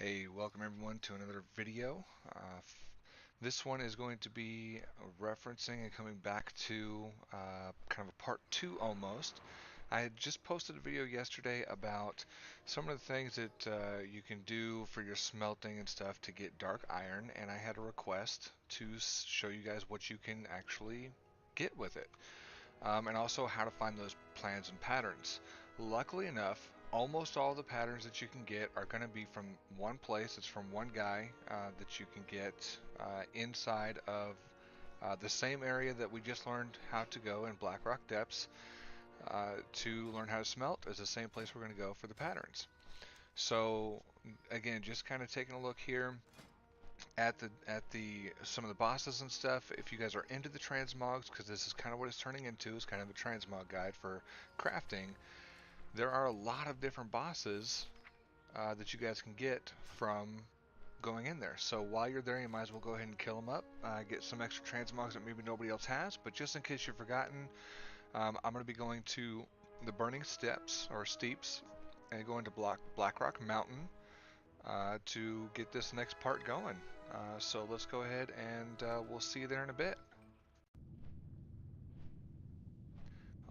Hey, welcome everyone to another video. This one is going to be referencing and coming back to kind of a part two almost. I had just posted a video yesterday about some of the things that you can do for your smelting and stuff to get dark iron, and I had a request to show you guys what you can actually get with it, and also how to find those plans and patterns. Luckily enough, almost all the patterns that you can get are going to be from one place. It's from one guy that you can get inside of the same area that we just learned how to go in Blackrock Depths to learn how to smelt is the same place we're going to go for the patterns. So again, just kind of taking a look here at the some of the bosses and stuff. If you guys are into the transmogs, because this is kind of what it's turning into, is kind of a transmog guide for crafting. There are a lot of different bosses that you guys can get from going in there. So while you're there, you might as well go ahead and kill them up, get some extra transmogs that maybe nobody else has. But just in case you've forgotten, I'm going to be going to the Burning Steps or Steeps and going to Blackrock Mountain to get this next part going. So let's go ahead and we'll see you there in a bit.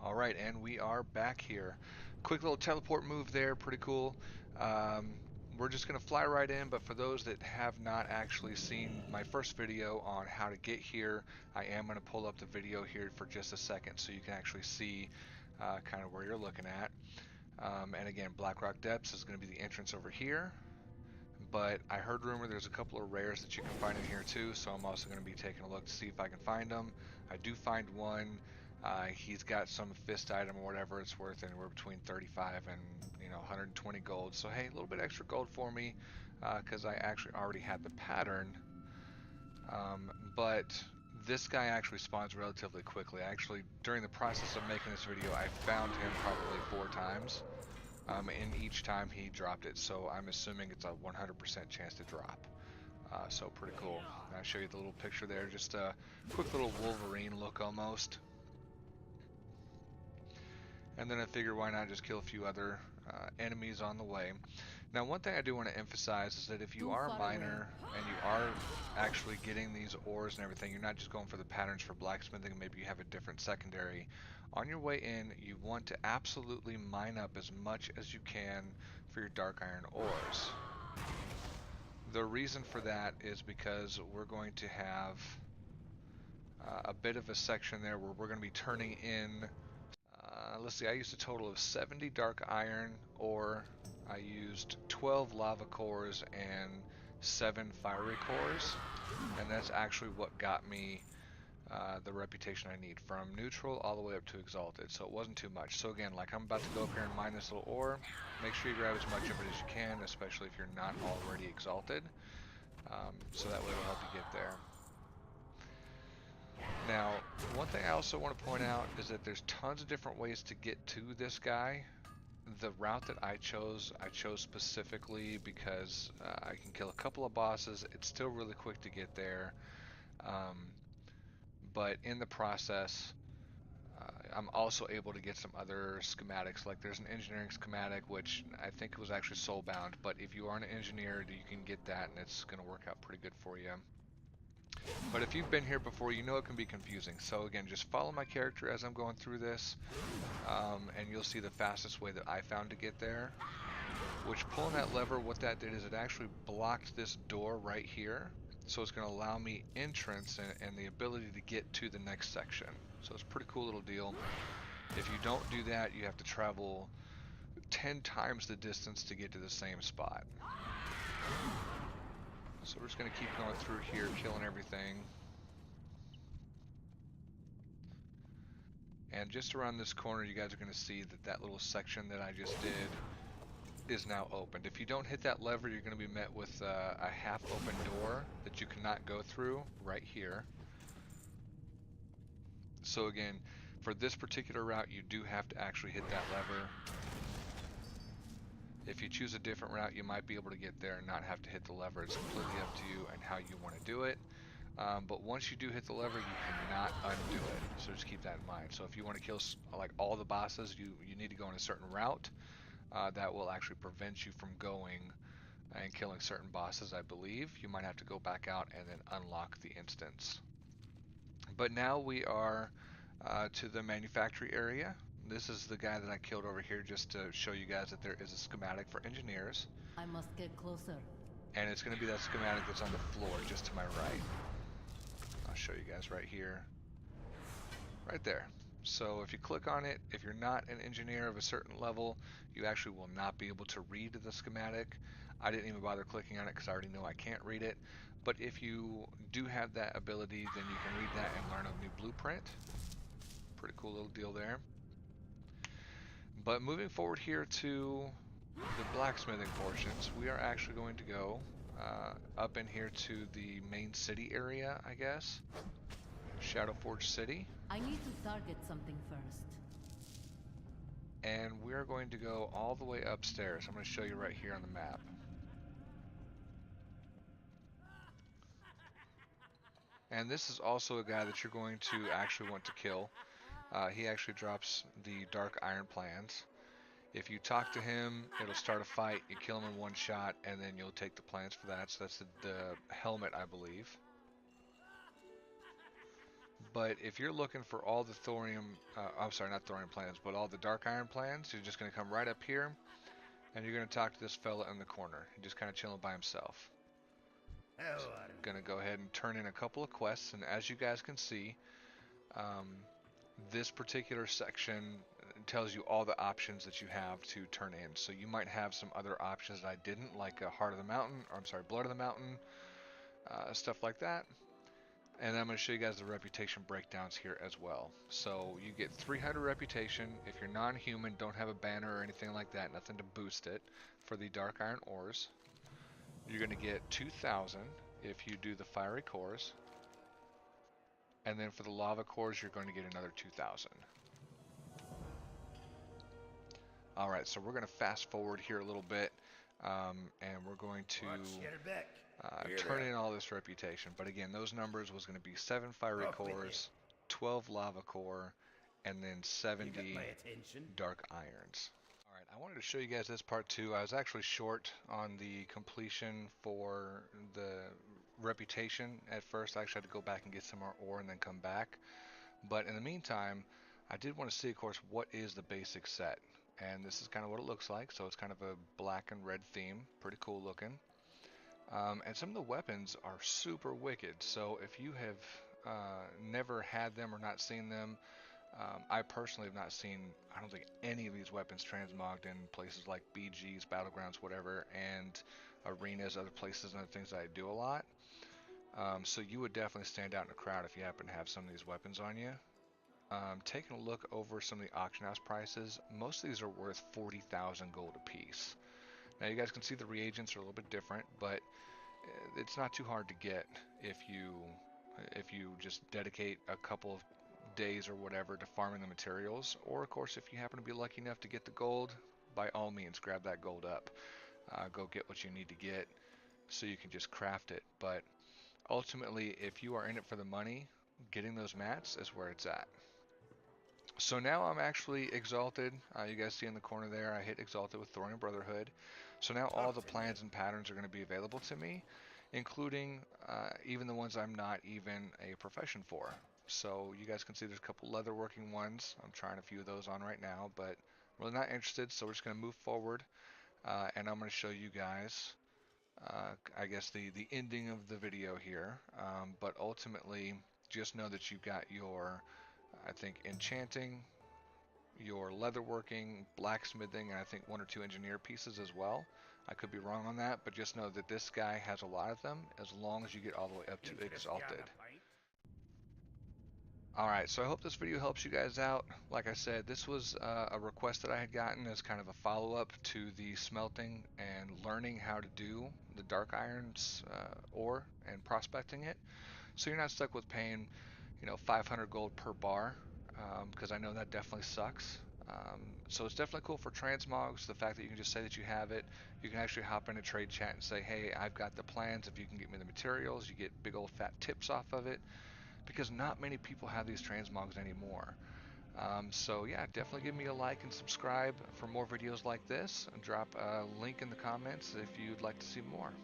Alright, and we are back here. Quick little teleport move there, pretty cool. Um, we're just going to fly right in, but for those that have not actually seen my first video on how to get here, I am going to pull up the video here for just a second so you can actually see kind of where you're looking at. And again, Blackrock Depths is going to be the entrance over here. But I heard rumor there's a couple of rares that you can find in here too, so I'm also going to be taking a look to see if I can find them. I do find one. He's got some fist item or whatever. It's worth anywhere between 35 and 120 gold. So hey, a little bit extra gold for me because I actually already had the pattern. But this guy actually spawns relatively quickly. Actually, during the process of making this video, I found him probably 4 times. And each time he dropped it, so I'm assuming it's a 100% chance to drop. So pretty cool. I'll show you the little picture there, just a quick little Wolverine look almost. And then I figured why not just kill a few other enemies on the way. Now one thing I do want to emphasize is that if you are a miner and you are actually getting these ores and everything, you're not just going for the patterns for blacksmithing, maybe you have a different secondary. On your way in, you want to absolutely mine up as much as you can for your dark iron ores. The reason for that is because we're going to have a bit of a section there where we're going to be turning in let's see, I used a total of 70 dark iron ore. I used 12 lava cores and 7 fiery cores, and that's actually what got me the reputation I need, from neutral all the way up to exalted, so it wasn't too much. So again, like I'm about to go up here and mine this little ore, make sure you grab as much of it as you can, especially if you're not already exalted, so that way it'll help you get there. Now, one thing I also want to point out is that there's tons of different ways to get to this guy. The route that I chose specifically because I can kill a couple of bosses. It's still really quick to get there. But in the process, I'm also able to get some other schematics. Like there's an engineering schematic, which I think it was actually soulbound. But if you are an engineer, you can get that, and it's going to work out pretty good for you. But if you've been here before, you know it can be confusing. So again, just follow my character as I'm going through this, and you'll see the fastest way that I found to get there. Which, pulling that lever, what that did is it actually blocked this door right here. So it's going to allow me entrance and the ability to get to the next section. So it's a pretty cool little deal. If you don't do that, you have to travel 10 times the distance to get to the same spot. So we're just going to keep going through here, killing everything. And just around this corner, you guys are going to see that that little section that I just did is now opened. If you don't hit that lever, you're going to be met with a half open door that you cannot go through right here. So again, for this particular route, you do have to actually hit that lever. If you choose a different route, you might be able to get there and not have to hit the lever. It's completely up to you and how you want to do it. But once you do hit the lever, you cannot undo it. So just keep that in mind. So if you want to kill like all the bosses, you need to go on a certain route. That will actually prevent you from going and killing certain bosses, I believe. You might have to go back out and then unlock the instance. But now we are to the manufactory area. This is the guy that I killed over here just to show you guys that there is a schematic for engineers. I must get closer. And it's going to be that schematic that's on the floor just to my right. I'll show you guys right here. Right there. So if you click on it, if you're not an engineer of a certain level, you actually will not be able to read the schematic. I didn't even bother clicking on it because I already know I can't read it. But if you do have that ability, then you can read that and learn a new blueprint. Pretty cool little deal there. But moving forward here to the blacksmithing portions, we are actually going to go up in here to the main city area, I guess. Shadowforge City. I need to target something first. And we're going to go all the way upstairs. I'm going to show you right here on the map. And this is also a guy that you're going to actually want to kill. He actually drops the Dark Iron plans. If you talk to him, it'll start a fight. You kill him in one shot, and then you'll take the plans for that. So that's the helmet, I believe. But if you're looking for all the thorium, I'm sorry, not thorium plans, but all the Dark Iron plans, you're just going to come right up here, and you're going to talk to this fella in the corner. He's just kind of chilling by himself. Going to go ahead and turn in a couple of quests, and as you guys can see, this particular section tells you all the options that you have to turn in. So you might have some other options that I didn't, like Heart of the Mountain, or I'm sorry, Blood of the Mountain, stuff like that. And I'm going to show you guys the reputation breakdowns here as well. So you get 300 reputation if you're non-human, don't have a banner or anything like that, nothing to boost it for the Dark Iron Ores. You're going to get 2,000 if you do the Fiery Cores. And then for the Lava Cores, you're going to get another 2,000. Alright, so we're going to fast forward here a little bit, and we're going to turn in all this reputation. But again, those numbers was going to be 7 Fiery Cores, 12 Lava Core, and then 70 Dark Irons. Alright, I wanted to show you guys this part too. I was actually short on the completion for the reputation at first. I actually had to go back and get some more ore and then come back. But in the meantime, I did want to see, of course, what is the basic set. And this is kind of what it looks like. So it's kind of a black and red theme. Pretty cool looking. And some of the weapons are super wicked. So if you have never had them or not seen them, I personally have not seen, I don't think, any of these weapons transmogged in places like BGs, Battlegrounds, whatever, and arenas, other places and other things that I do a lot. So you would definitely stand out in a crowd if you happen to have some of these weapons on you. Taking a look over some of the auction house prices, most of these are worth 40,000 gold a piece. Now you guys can see the reagents are a little bit different, but it's not too hard to get if you just dedicate a couple of days or whatever to farming the materials. Or of course, if you happen to be lucky enough to get the gold, by all means grab that gold up. Go get what you need to get so you can just craft it. But ultimately, if you are in it for the money, getting those mats is where it's at. So now I'm actually exalted. You guys see in the corner there, I hit exalted with Thorium Brotherhood. So now all the plans and patterns are going to be available to me, including even the ones I'm not even a profession for. So you guys can see there's a couple leatherworking ones. I'm trying a few of those on right now, but I'm really not interested. So we're just going to move forward, and I'm going to show you guys, I guess, the ending of the video here. But ultimately, just know that you've got your, I think, enchanting, your leatherworking, blacksmithing, and I think 1 or 2 engineer pieces as well. I could be wrong on that, but just know that this guy has a lot of them as long as you get all the way up to exalted. Alright, so I hope this video helps you guys out. Like I said, this was a request that I had gotten as kind of a follow-up to the smelting and learning how to do the dark irons ore and prospecting it. So you're not stuck with paying, 500 gold per bar, because I know that definitely sucks. So it's definitely cool for transmogs, the fact that you can just say that you have it. You can actually hop in a trade chat and say, hey, I've got the plans, if you can get me the materials. You get big old fat tips off of it, because not many people have these transmogs anymore. So yeah, definitely give me a like and subscribe for more videos like this, and drop a link in the comments if you'd like to see more.